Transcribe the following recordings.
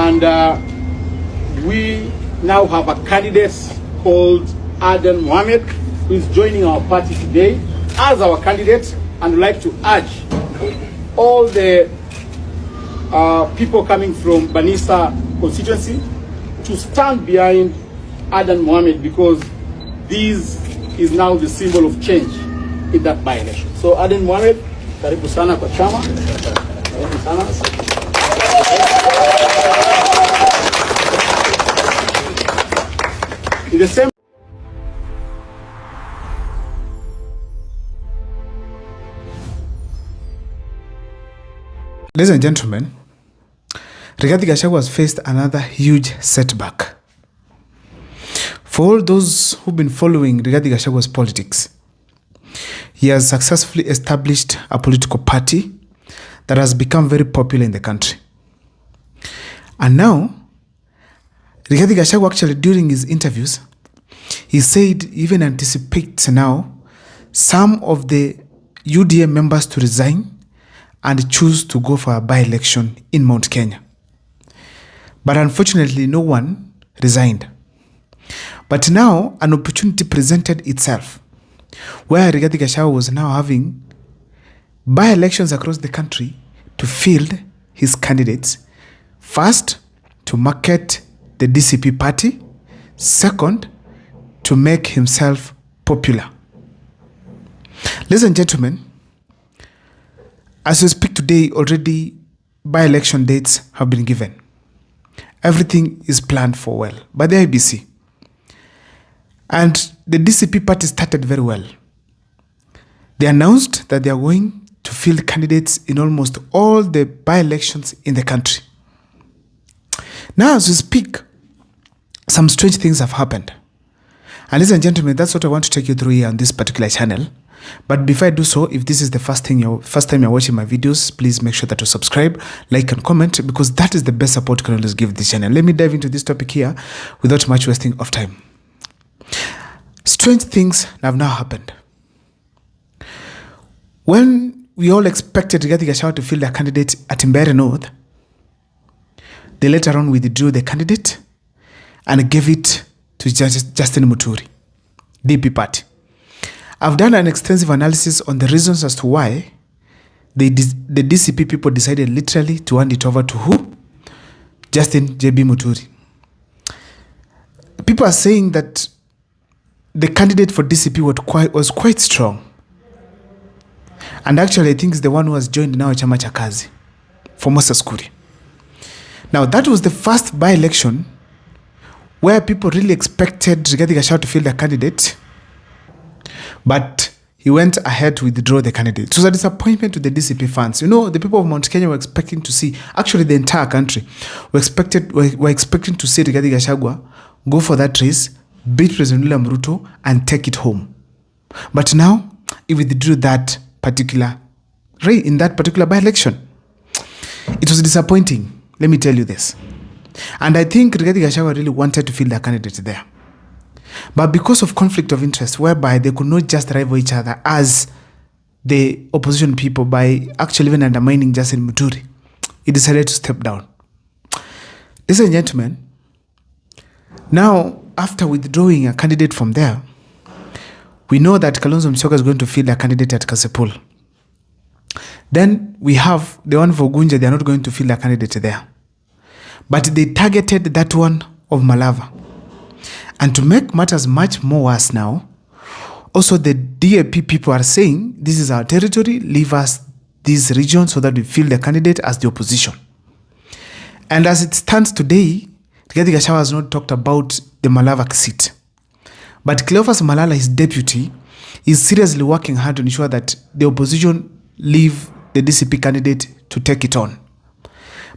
And we now have a candidate called Aden Mohamed, who is joining our party today as our candidate, and would like to urge all the people coming from Banisa constituency to stand behind Aden Mohamed, because this is now the symbol of change in that by-election. So Aden Mohamed, karibu sana kwa chama. Karibu sana. In the same Ladies and gentlemen, Rigathi Gachagua has faced another huge setback. For all those who've been following Rigathi Gachagua's politics, he has successfully established a political party that has become very popular in the country. And now, Rigathi Gachagua actually during his interviews, he said he even anticipates now some of the UDA members to resign and choose to go for a by-election in Mount Kenya. But unfortunately, no one resigned. But now, an opportunity presented itself, where Rigathi Gachagua was now having by-elections across the country to field his candidates. First, to market the DCP party. Second, to make himself popular. Ladies and gentlemen, as we speak today, already by-election dates have been given. Everything is planned for well by the IBC. And the DCP party started very well. They announced that they are going to field candidates in almost all the by-elections in the country. Now, as we speak, some strange things have happened. And ladies and gentlemen, that's what I want to take you through here on this particular channel. But before I do so, if this is the first time you're watching my videos, please make sure that you subscribe, like, and comment, because that is the best support you can always give this channel. Let me dive into this topic here without much wasting of time. Strange things have now happened. When we all expected Rigathi Gachagua to field a candidate at Mbeere North, they later on withdrew the candidate and gave it to Justin Muturi, DP party. I've done an extensive analysis on the reasons as to why the DCP people decided literally to hand it over to who? Justin JB Muturi. People are saying that the candidate for DCP was quite strong. And actually, I think it's the one who has joined now Chama cha Kazi, for Moses Kuri. Now, that was the first by-election where people really expected Rigathi Gachagua to field a candidate, but he went ahead to withdraw the candidate. It was a disappointment to the DCP fans. You know, the people of Mount Kenya were expecting to see, actually the entire country, were expecting to see Rigathi Gachagua go for that race, beat President William Ruto, and take it home. But now, he withdrew that particular race in that particular by-election. It was disappointing, let me tell you this. And I think Rigathi Gachagua really wanted to field a candidate there. But because of conflict of interest, whereby they could not just rival each other as the opposition people by actually even undermining Justin Muturi, he decided to step down. Ladies and gentlemen, now after withdrawing a candidate from there, we know that Kalonzo Musyoka is going to field a candidate at Kasipul. Then we have the one for Gunja, they are not going to field a candidate there. But they targeted that one of Malava. And to make matters much more worse now, also the DAP people are saying, this is our territory, leave us this region so that we field the candidate as the opposition. And as it stands today, Rigathi Gachagua has not talked about the Malava seat. But Cleophas Malala, his deputy, is seriously working hard to ensure that the opposition leave the DCP candidate to take it on.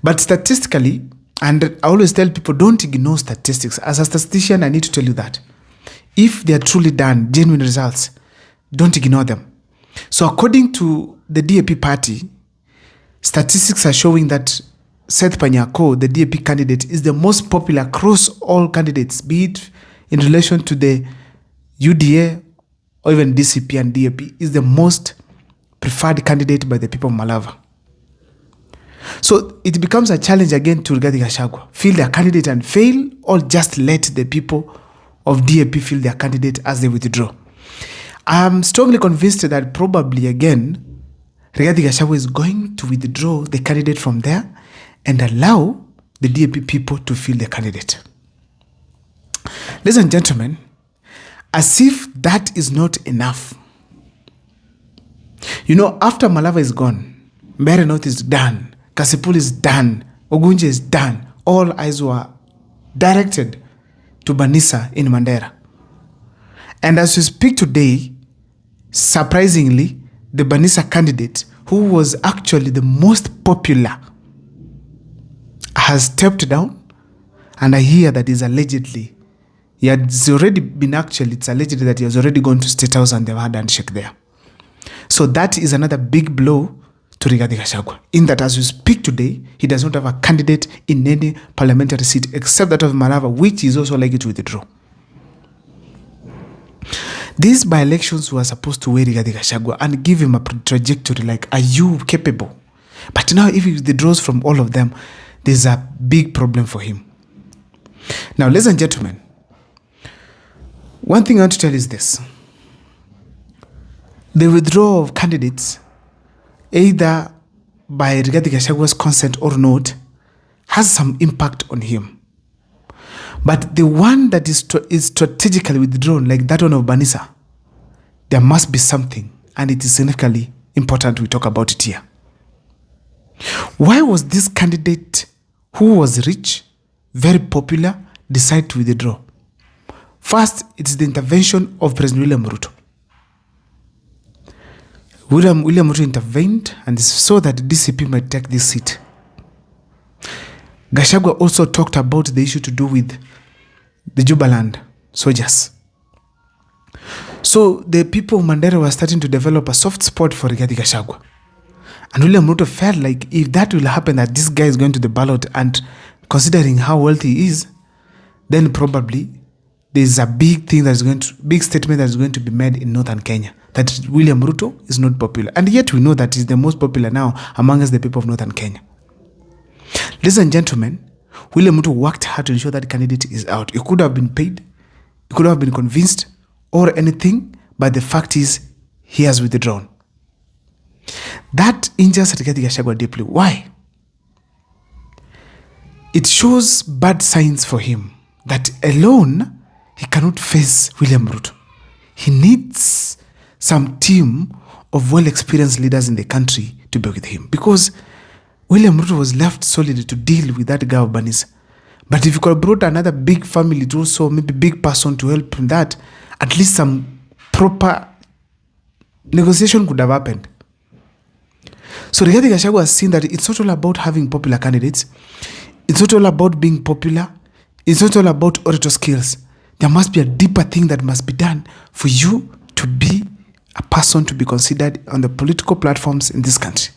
But statistically, and I always tell people, don't ignore statistics. As a statistician, I need to tell you that. If they are truly done, genuine results, don't ignore them. So according to the DAP party, statistics are showing that Seth Panyako, the DAP candidate, is the most popular across all candidates, be it in relation to the UDA or even DCP and DAP, is the most preferred candidate by the people of Malava. So it becomes a challenge again to Rigathi Gachagua. Field their candidate and fail, or just let the people of DAP field their candidate as they withdraw. I'm strongly convinced that probably again, Rigathi Gachagua is going to withdraw the candidate from there and allow the DAP people to field the candidate. Ladies and gentlemen, as if that is not enough, you know, after Malava is gone, Mbeere North is done, Kasipul is done, Ogunje is done, all eyes were directed to Banisa in Mandera. And as we speak today, surprisingly, the Banisa candidate, who was actually the most popular, has stepped down, and I hear that is allegedly, it's alleged that he has already gone to State House and they've had a handshake there. So that is another big blow to Rigathi Gachagua, in that as we speak today, he does not have a candidate in any parliamentary seat except that of Malava, which is also likely to withdraw. These by-elections were supposed to weigh Rigathi Gachagua and give him a trajectory like, are you capable? But now if he withdraws from all of them, there's a big problem for him. Now, ladies and gentlemen, one thing I want to tell is this. The withdrawal of candidates, either by Rigathi Gachagua's consent or not, has some impact on him. But the one that is strategically withdrawn, like that one of Banisa, there must be something, and it is significantly important we talk about it here. Why was this candidate, who was rich, very popular, decide to withdraw? First, it is the intervention of President William Ruto. William Ruto intervened and saw that the DCP might take this seat. Gachagua also talked about the issue to do with the Jubaland soldiers. So the people of Mandera were starting to develop a soft spot for Rigathi Gachagua. And William Ruto felt like if that will happen, that this guy is going to the ballot, and considering how wealthy he is, then probably there's a big statement that is going to be made in northern Kenya, that William Ruto is not popular. And yet we know that he's the most popular now amongst the people of northern Kenya. Ladies and gentlemen, William Ruto worked hard to ensure that candidate is out. He could have been paid, he could have been convinced, or anything, but the fact is, he has withdrawn. That injures Rigathi Gachagua deeply. Why? It shows bad signs for him, that alone, he cannot face William Ruto. He needs some team of well-experienced leaders in the country to be with him, because William Ruto was left solely to deal with that guy of Banisa. But if you could have brought another big family to also, maybe big person to help in that, at least some proper negotiation could have happened. So Rigathi Gachagua has seen that it's not all about having popular candidates. It's not all about being popular. It's not all about orator skills. There must be a deeper thing that must be done for you to be a person to be considered on the political platforms in this country.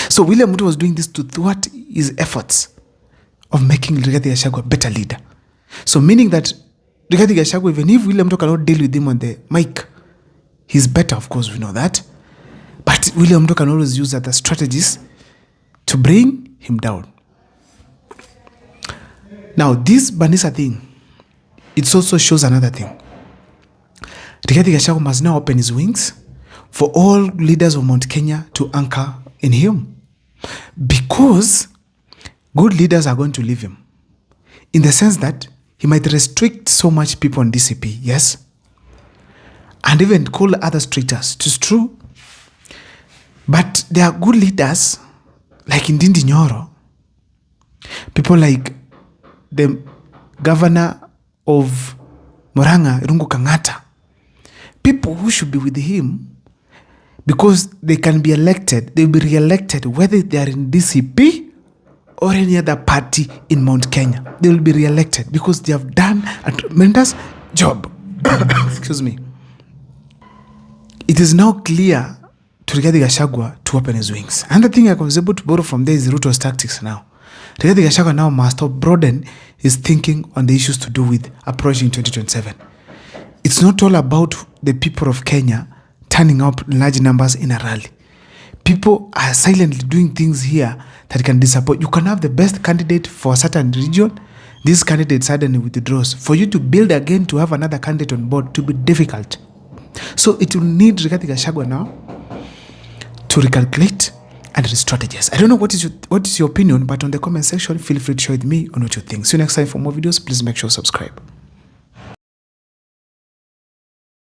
So William Ruto was doing this to thwart his efforts of making Rigathi Gachagua a better leader. So meaning that Rigathi Gachagua, even if William Ruto cannot deal with him on the mic, he's better, of course, we know that. But William Ruto can always use other strategies to bring him down. Now, this Banisa thing, it also shows another thing. Rigathi Gachagua must now open his wings for all leaders of Mount Kenya to anchor in him. Because good leaders are going to leave him. In the sense that he might restrict so much people on DCP, yes? And even call others traitors. It is true. But there are good leaders, like in Ndindi Nyoro, people like the governor of Murang'a, Irungu Kang'ata, people who should be with him because they can be elected, they'll be re-elected, whether they are in DCP or any other party in Mount Kenya. They will be re-elected because they have done a tremendous job. Excuse me. It is now clear to Rigathi Gachagua to open his wings. And the thing I was able to borrow from there is Ruto's tactics now. Rigathi Gachagua now must broaden his thinking on the issues to do with approaching 2027. It's not all about the people of Kenya turning up in large numbers in a rally. People are silently doing things here that can disappoint. You can have the best candidate for a certain region. This candidate suddenly withdraws. For you to build again to have another candidate on board to be difficult. So it will need Rigathi Gachagua now to recalculate and re-strategize. I don't know what is your opinion, but on the comment section, feel free to share with me on what you think. See you next time for more videos. Please make sure to subscribe.